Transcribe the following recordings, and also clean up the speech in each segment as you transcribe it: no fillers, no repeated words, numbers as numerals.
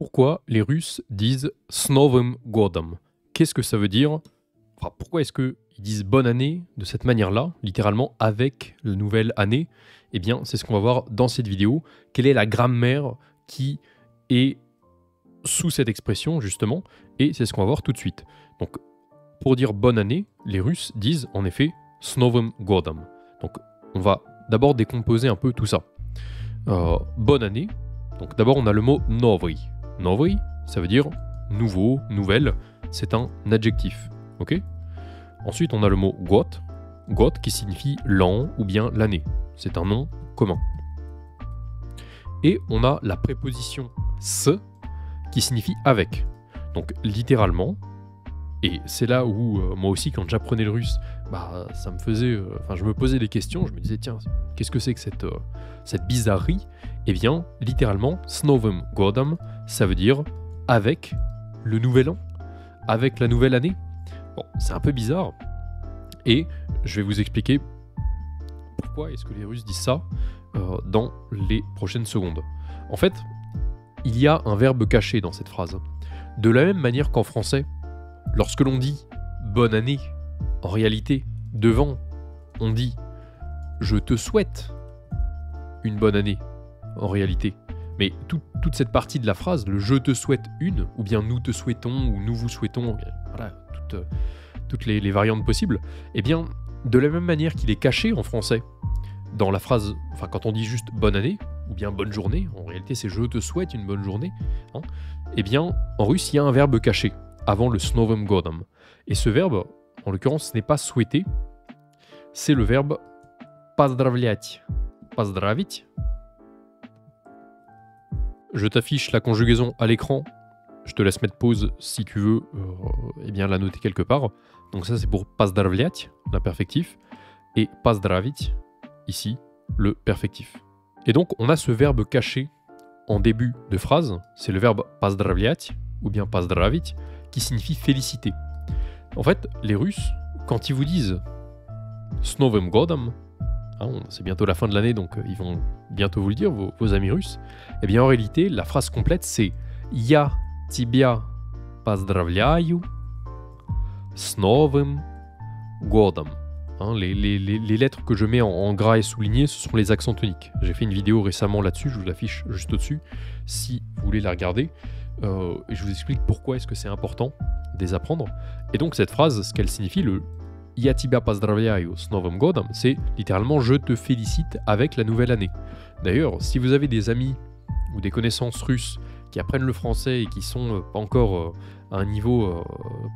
Pourquoi les Russes disent «С Новым годом»? Qu'est-ce que ça veut dire? Enfin, pourquoi est-ce qu'ils disent «bonne année» de cette manière-là, littéralement «avec la nouvelle année»? Eh bien, c'est ce qu'on va voir dans cette vidéo. Quelle est la grammaire qui est sous cette expression, justement? Et c'est ce qu'on va voir tout de suite. Donc, pour dire «bonne année», les Russes disent en effet «С Новым годом». Donc, on va d'abord décomposer un peu tout ça. Bonne année. Donc, d'abord, on a le mot «новый». Новый, ça veut dire nouveau, nouvelle, c'est un adjectif. Ok. Ensuite, on a le mot год, год qui signifie l'an ou bien l'année. C'est un nom commun. Et on a la préposition «с» qui signifie avec. Donc littéralement, et c'est là où moi aussi quand j'apprenais le russe, ça me faisait, je me posais des questions, je me disais tiens, qu'est-ce que c'est que cette bizarrerie? Eh bien, littéralement, «С Новым годом», ça veut dire avec le nouvel an, avec la nouvelle année. Bon, c'est un peu bizarre, et je vais vous expliquer pourquoi est-ce que les Russes disent ça dans les prochaines secondes. En fait, il y a un verbe caché dans cette phrase. De la même manière qu'en français, lorsque l'on dit « bonne année », en réalité, devant, on dit « je te souhaite une bonne année », en réalité. Mais toute cette partie de la phrase, le « je te souhaite une », ou bien « nous te souhaitons » ou « nous vous souhaitons », voilà, toutes les variantes possibles, eh bien, de la même manière qu'il est caché en français, dans la phrase, quand on dit juste « bonne année », ou bien « bonne journée », en réalité c'est « je te souhaite une bonne journée hein », eh bien, en russe, il y a un verbe caché, avant le «С Новым годом». Et ce verbe, en l'occurrence, ce n'est pas souhaiter, c'est le verbe «поздравлять». «Поздравить». Je t'affiche la conjugaison à l'écran. Je te laisse mettre pause si tu veux la noter quelque part. Donc ça, c'est pour «поздравлять», l'imperfectif, et «поздравить», ici, le perfectif. Et donc, on a ce verbe caché en début de phrase, c'est le verbe «поздравлять» ou bien «поздравить», qui signifie féliciter. En fait, les Russes, quand ils vous disent «С Новым годом», c'est bientôt la fin de l'année, donc ils vont bientôt vous le dire, vos amis russes, eh bien en réalité, la phrase complète, c'est «Я тебя поздравляю с Новым годом». Les lettres que je mets en gras et soulignées, ce sont les accents toniques. J'ai fait une vidéo récemment là-dessus, je vous l'affiche juste au-dessus, si vous voulez la regarder. Et je vous explique pourquoi est-ce que c'est important de les apprendre. Et donc cette phrase, ce qu'elle signifie, le «Я тебя поздравляю с Новым годом», c'est littéralement « je te félicite avec la nouvelle année». D'ailleurs, si vous avez des amis ou des connaissances russes qui apprennent le français et qui sont pas encore à un niveau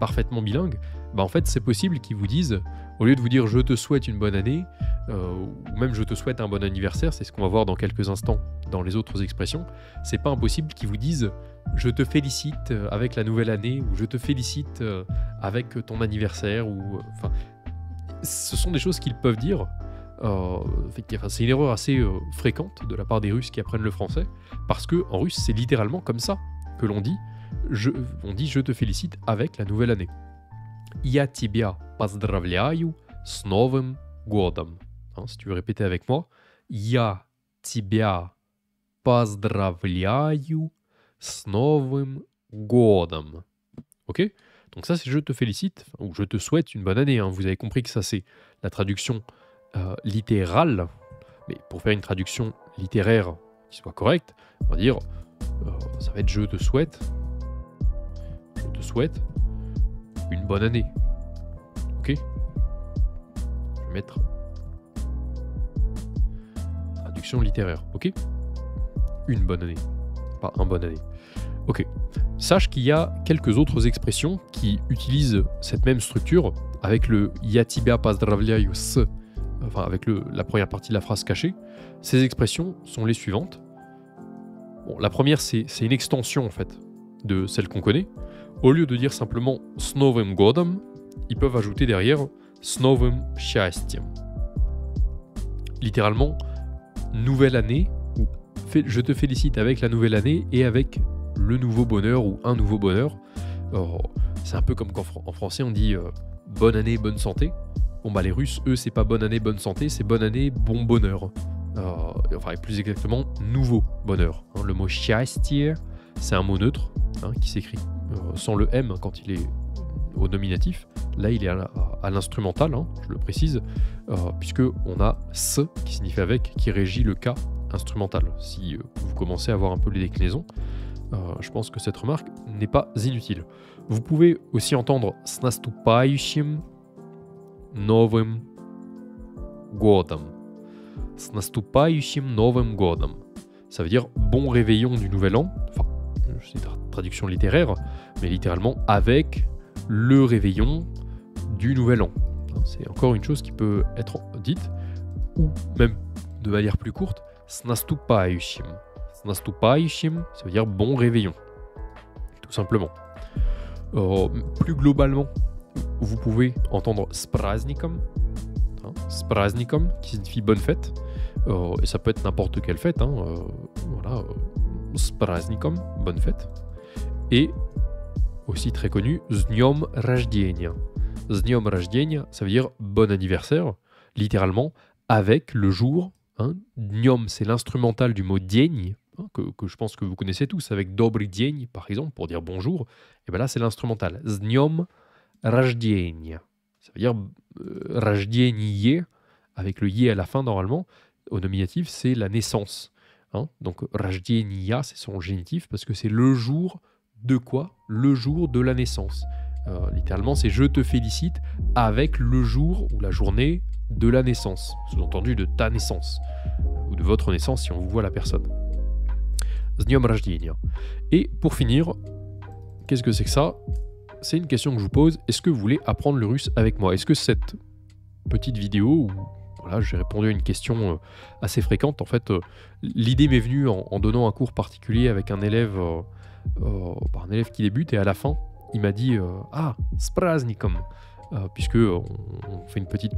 parfaitement bilingue, en fait c'est possible qu'ils vous disent, au lieu de vous dire « je te souhaite une bonne année », ou même « je te souhaite un bon anniversaire », c'est ce qu'on va voir dans quelques instants dans les autres expressions, c'est pas impossible qu'ils vous disent « je te félicite avec la nouvelle année » ou « je te félicite avec ton anniversaire » ou ce sont des choses qu'ils peuvent dire. C'est une erreur assez fréquente de la part des Russes qui apprennent le français, parce que en russe c'est littéralement comme ça que l'on dit on dit je te félicite avec la nouvelle année. Я тебя поздравляю с Новым годом. Si tu veux répéter avec moi, Я тебя поздравляю с Новым годом. Ok? Donc ça c'est je te félicite ou je te souhaite une bonne année. Vous avez compris que ça c'est la traduction littérale, mais pour faire une traduction littéraire qui soit correcte, on va dire ça va être je te souhaite une bonne année. Ok? Je vais mettre traduction littéraire. Ok? Une bonne année, pas un bonne année. Ok. Sache qu'il y a quelques autres expressions qui utilisent cette même structure avec le «Я тебя поздравляю с», avec la première partie de la phrase cachée. Ces expressions sont les suivantes. Bon, la première, c'est une extension en fait de celle qu'on connaît. Au lieu de dire simplement «С Новым годом», ils peuvent ajouter derrière «С новым счастьем». Littéralement, nouvelle année, ou je te félicite avec la nouvelle année et avec le nouveau bonheur ou un nouveau bonheur. C'est un peu comme quand en français on dit bonne année, bonne santé. Bon les Russes, eux, c'est pas bonne année, bonne santé, c'est bonne année, bon bonheur. Plus exactement, nouveau bonheur. Le mot счастье, c'est un mot neutre hein, qui s'écrit sans le M quand il est au nominatif. Là, il est à l'instrumental, hein, je le précise, puisque on a ce qui signifie avec, qui régit le cas instrumental. Si vous commencez à voir un peu les déclinaisons, je pense que cette remarque n'est pas inutile. Vous pouvez aussi entendre с наступающим Новым годом. С наступающим Новым годом. Ça veut dire bon réveillon du nouvel an. Enfin, c'est une traduction littéraire, mais littéralement avec le réveillon du nouvel an. C'est encore une chose qui peut être dite, ou même de manière plus courte, с наступающим. С наступающим, ça veut dire bon réveillon, tout simplement. Plus globalement, vous pouvez entendre с праздником, с праздником, qui signifie bonne fête, et ça peut être n'importe quelle fête, voilà, с праздником, bonne fête, et aussi très connu, с днем рождения. С днем рождения, ça veut dire bon anniversaire, littéralement, avec le jour. Dniom, c'est l'instrumental du mot день, que je pense que vous connaissez tous, avec добрый день, par exemple, pour dire bonjour. Et bien là, c'est l'instrumental. С днем рождения. Ça veut dire рождение, avec le yé à la fin, normalement. Au nominatif, c'est la naissance. Donc, рождения, c'est son génitif, parce que c'est le jour de quoi? Le jour de la naissance. Littéralement, c'est je te félicite avec le jour ou la journée de la naissance. Sous-entendu de ta naissance. Ou de votre naissance si on vous voit la personne. С днем рождения. Et pour finir, qu'est-ce que c'est que ça? C'est une question que je vous pose. Est-ce que vous voulez apprendre le russe avec moi? Est-ce que cette petite vidéo où voilà, j'ai répondu à une question assez fréquente, en fait, l'idée m'est venue en donnant un cours particulier avec un élève qui débute, et à la fin, il m'a dit ah, с праздником, puisque on fait une petite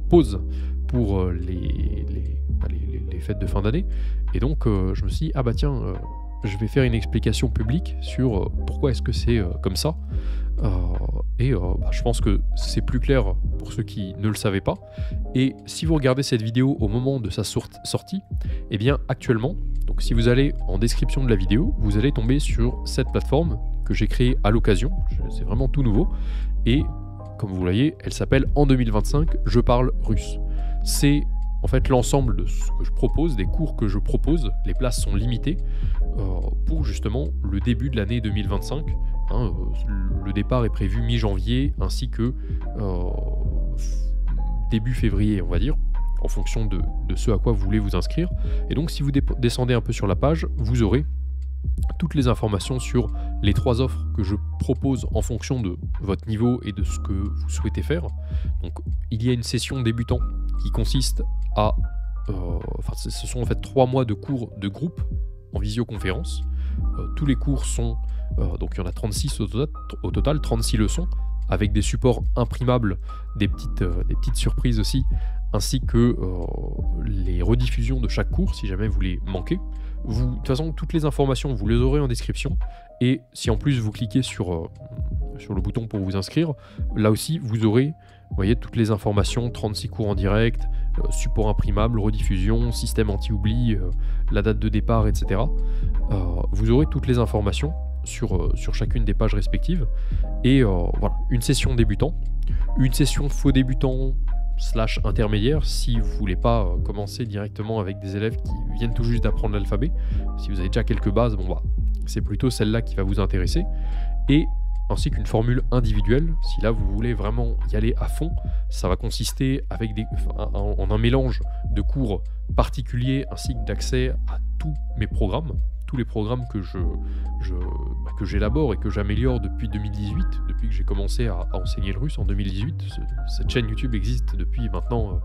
pause pour les fêtes de fin d'année, et donc je me suis dit ah bah tiens, je vais faire une explication publique sur pourquoi est-ce que c'est comme ça, je pense que c'est plus clair pour ceux qui ne le savaient pas. Et si vous regardez cette vidéo au moment de sa sortie, eh bien actuellement, donc si vous allez en description de la vidéo, vous allez tomber sur cette plateforme que j'ai créée à l'occasion. C'est vraiment tout nouveau, et comme vous voyez, elle s'appelle En 2025, je parle russe. C'est en fait l'ensemble de ce que je propose, des cours que je propose. Les places sont limitées pour justement le début de l'année 2025. Le départ est prévu mi-janvier ainsi que début février, on va dire, en fonction de ce à quoi vous voulez vous inscrire. Et donc si vous descendez un peu sur la page, vous aurez toutes les informations sur les 3 offres que je propose en fonction de votre niveau et de ce que vous souhaitez faire. Donc il y a une session débutant qui consiste à... ce sont en fait 3 mois de cours de groupe en visioconférence. Tous les cours sont... donc il y en a 36 au total, 36 leçons, avec des supports imprimables, des petites surprises aussi, ainsi que les rediffusions de chaque cours, si jamais vous les manquez. De toute façon, toutes les informations, vous les aurez en description. Et si en plus vous cliquez sur le bouton pour vous inscrire, là aussi, vous aurez, vous voyez, toutes les informations, 36 cours en direct, support imprimable, rediffusion, système anti-oubli, la date de départ, etc. Vous aurez toutes les informations sur chacune des pages respectives. Et voilà, une session débutant, une session faux débutant / intermédiaire si vous voulez pas commencer directement avec des élèves qui viennent tout juste d'apprendre l'alphabet. Si vous avez déjà quelques bases, c'est plutôt celle-là qui va vous intéresser. Et ainsi qu'une formule individuelle, si là vous voulez vraiment y aller à fond, ça va consister avec en un mélange de cours particuliers ainsi que d'accès à tous mes programmes. Tous les programmes que que j'élabore et que j'améliore depuis 2018, depuis que j'ai commencé à enseigner le russe en 2018. Cette chaîne YouTube existe depuis maintenant,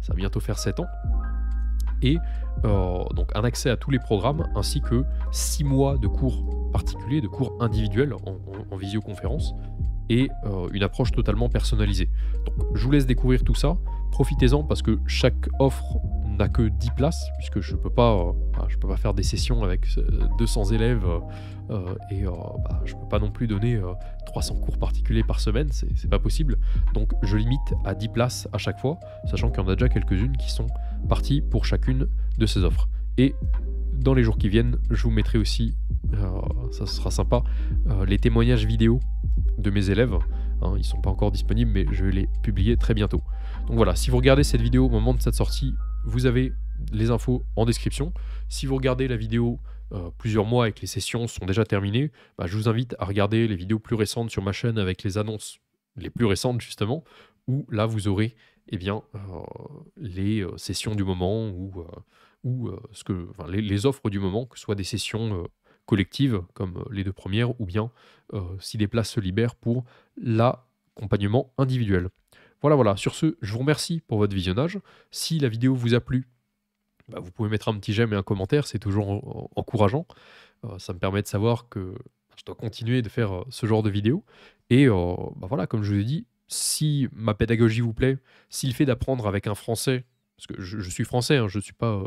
ça va bientôt faire 7 ans. Et donc un accès à tous les programmes, ainsi que 6 mois de cours particuliers, de cours individuels en visioconférence, et une approche totalement personnalisée. Donc je vous laisse découvrir tout ça, profitez-en parce que chaque offre n'a que 10 places, puisque je peux pas faire des sessions avec 200 élèves et je peux pas non plus donner 300 cours particuliers par semaine, c'est pas possible. Donc je limite à 10 places à chaque fois, sachant qu'il y en a déjà quelques-unes qui sont parties pour chacune de ces offres. Et dans les jours qui viennent, je vous mettrai aussi, ça sera sympa, les témoignages vidéo de mes élèves. Hein, ils ne sont pas encore disponibles, mais je vais les publier très bientôt. Donc voilà, si vous regardez cette vidéo au moment de cette sortie, vous avez les infos en description. Si vous regardez la vidéo plusieurs mois et que les sessions sont déjà terminées, bah, je vous invite à regarder les vidéos plus récentes sur ma chaîne avec les annonces les plus récentes justement, où là vous aurez eh bien, les sessions du moment ou les offres du moment, que ce soit des sessions collectives comme les deux premières, ou bien si des places se libèrent pour l'accompagnement individuel. Voilà, voilà. Sur ce, je vous remercie pour votre visionnage. Si la vidéo vous a plu, bah, vous pouvez mettre un petit j'aime et un commentaire, c'est toujours encourageant. Ça me permet de savoir que je dois continuer de faire ce genre de vidéos. Et bah voilà, comme je vous ai dit, si ma pédagogie vous plaît, si le fait d'apprendre avec un Français, parce que je suis français, hein, je ne suis pas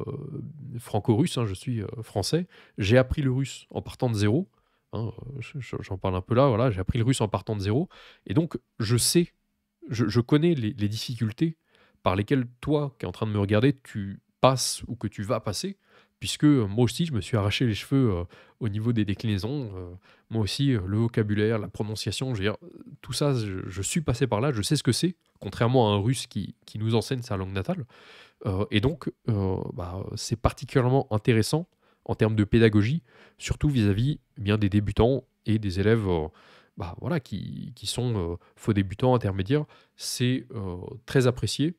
franco-russe, hein, je suis français, j'ai appris le russe en partant de zéro. Hein, j'en parle un peu là, voilà, j'ai appris le russe en partant de zéro. Et donc, je sais, je connais les difficultés par lesquelles toi, qui es en train de me regarder, tu passes ou que tu vas passer, puisque moi aussi, je me suis arraché les cheveux au niveau des déclinaisons. Moi aussi, le vocabulaire, la prononciation, je veux dire, tout ça, je suis passé par là, je sais ce que c'est, contrairement à un russe qui nous enseigne sa langue natale. Et donc, bah, c'est particulièrement intéressant en termes de pédagogie, surtout vis-à-vis eh bien, des débutants et des élèves bah, voilà, qui sont faux débutants, intermédiaires. C'est très apprécié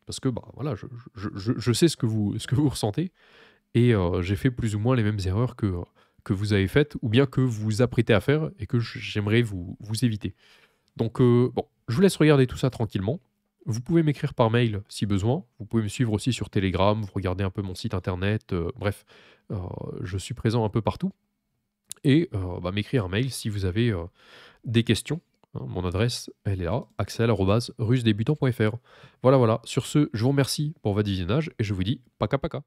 parce que bah, voilà, je sais ce que vous ressentez et j'ai fait plus ou moins les mêmes erreurs que vous avez faites ou bien que vous vous apprêtez à faire et que j'aimerais vous éviter. Donc, bon, je vous laisse regarder tout ça tranquillement. Vous pouvez m'écrire par mail si besoin. Vous pouvez me suivre aussi sur Telegram, vous regardez un peu mon site internet. Bref, euh, je suis présent un peu partout. Et bah, m'écrire un mail si vous avez des questions. Hein, mon adresse, elle est là, axel@russedébutant.fr. Voilà, voilà. Sur ce, je vous remercie pour votre visionnage et je vous dis paka paka.